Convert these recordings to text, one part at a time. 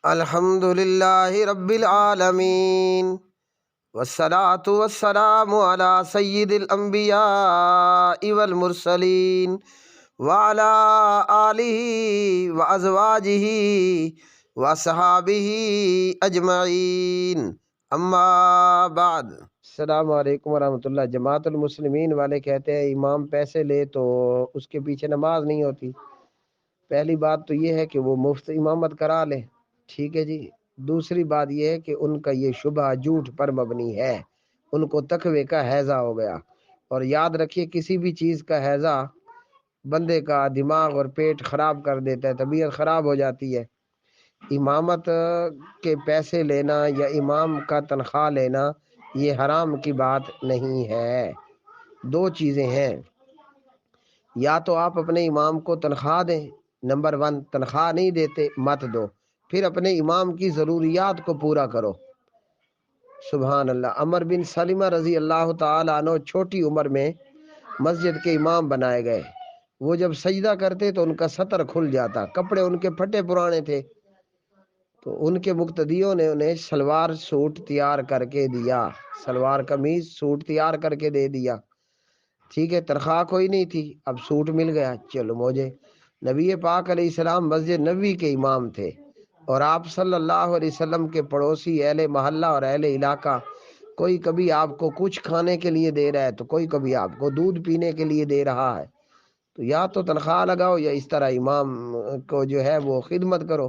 الحمد للہ رب العالمین والصلاة والسلام علی سید الانبیاء والمرسلین وعلی آلہ وازواجہ وصحابہ اجمعین، اما بعد۔ السلام علیکم ورحمۃ اللہ۔ جماعت المسلمین والے کہتے ہیں امام پیسے لے تو اس کے پیچھے نماز نہیں ہوتی۔ پہلی بات تو یہ ہے کہ وہ مفت امامت کرا لے، ٹھیک ہے جی۔ دوسری بات یہ ہے کہ ان کا یہ شبہ جھوٹ پر مبنی ہے، ان کو تقوی کا ہیضہ ہو گیا۔ اور یاد رکھیے کسی بھی چیز کا ہیضہ بندے کا دماغ اور پیٹ خراب کر دیتا ہے، طبیعت خراب ہو جاتی ہے۔ امامت کے پیسے لینا یا امام کا تنخواہ لینا یہ حرام کی بات نہیں ہے۔ دو چیزیں ہیں، یا تو آپ اپنے امام کو تنخواہ دیں، نمبر 1، تنخواہ نہیں دیتے مت دو، پھر اپنے امام کی ضروریات کو پورا کرو۔ سبحان اللہ۔ عمر بن سلمہ رضی اللہ تعالیٰ عنہ چھوٹی عمر میں مسجد کے امام بنائے گئے۔ وہ جب سجدہ کرتے تو ان کا سطر کھل جاتا، کپڑے ان کے پھٹے پرانے تھے، تو ان کے مقتدیوں نے انہیں شلوار سوٹ تیار کر کے دیا، شلوار قمیض سوٹ تیار کر کے دے دیا، ٹھیک ہے۔ تنخواہ کوئی نہیں تھی، اب سوٹ مل گیا، چلو موجے۔ نبی پاک علیہ السلام مسجد نبوی کے امام تھے، اور آپ صلی اللہ علیہ وسلم کے پڑوسی اہل محلہ اور اہل علاقہ، کوئی کبھی آپ کو کچھ کھانے کے لیے دے رہا ہے تو کوئی کبھی آپ کو دودھ پینے کے لیے دے رہا ہے، تو یا تو تنخواہ لگاؤ یا اس طرح امام کو جو ہے وہ خدمت کرو۔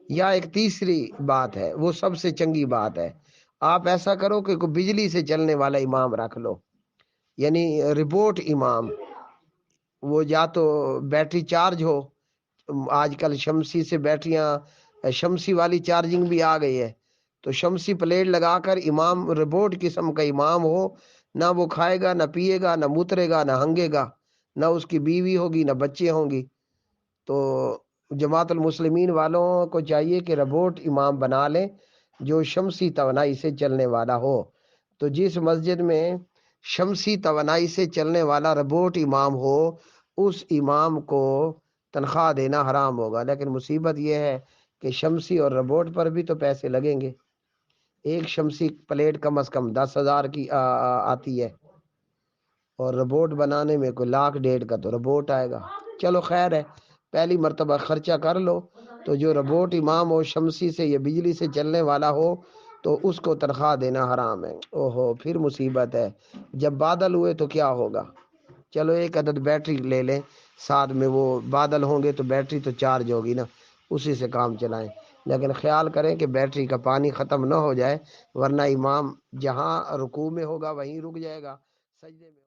یا ایک تیسری بات ہے، وہ سب سے چنگی بات ہے، آپ ایسا کرو کہ کوئی بجلی سے چلنے والا امام رکھ لو، یعنی ریبوٹ امام، وہ یا تو بیٹری چارج ہو، آج کل شمسی سے بیٹریاں، شمسی والی چارجنگ بھی آ گئی ہے، تو شمسی پلیٹ لگا کر امام ریبوٹ قسم کا امام ہو، نہ وہ کھائے گا نہ پیے گا نہ مترے گا نہ ہنگے گا، نہ اس کی بیوی ہوگی نہ بچے ہوں گی۔ تو جماعت المسلمین والوں کو چاہیے کہ روبوٹ امام بنا لیں جو شمسی توانائی سے چلنے والا ہو۔ تو جس مسجد میں شمسی توانائی سے چلنے والا روبوٹ امام ہو، اس امام کو تنخواہ دینا حرام ہوگا۔ لیکن مصیبت یہ ہے کہ شمسی اور روبوٹ پر بھی تو پیسے لگیں گے، ایک شمسی پلیٹ کم از کم 10,000 کی آتی ہے، اور روبوٹ بنانے میں کوئی 1,00,000 کا تو روبوٹ آئے گا۔ چلو خیر ہے، پہلی مرتبہ خرچہ کر لو، تو جو روبوٹ امام ہو شمسی سے یا بجلی سے چلنے والا ہو تو اس کو تنخواہ دینا حرام ہے۔ اوہو، پھر مصیبت ہے، جب بادل ہوئے تو کیا ہوگا؟ چلو ایک عدد بیٹری لے لیں، ساتھ میں وہ بادل ہوں گے تو بیٹری تو چارج ہوگی نا، اسی سے کام چلائیں۔ لیکن خیال کریں کہ بیٹری کا پانی ختم نہ ہو جائے، ورنہ امام جہاں رکوع میں ہوگا وہیں رک جائے گا، سجدے میں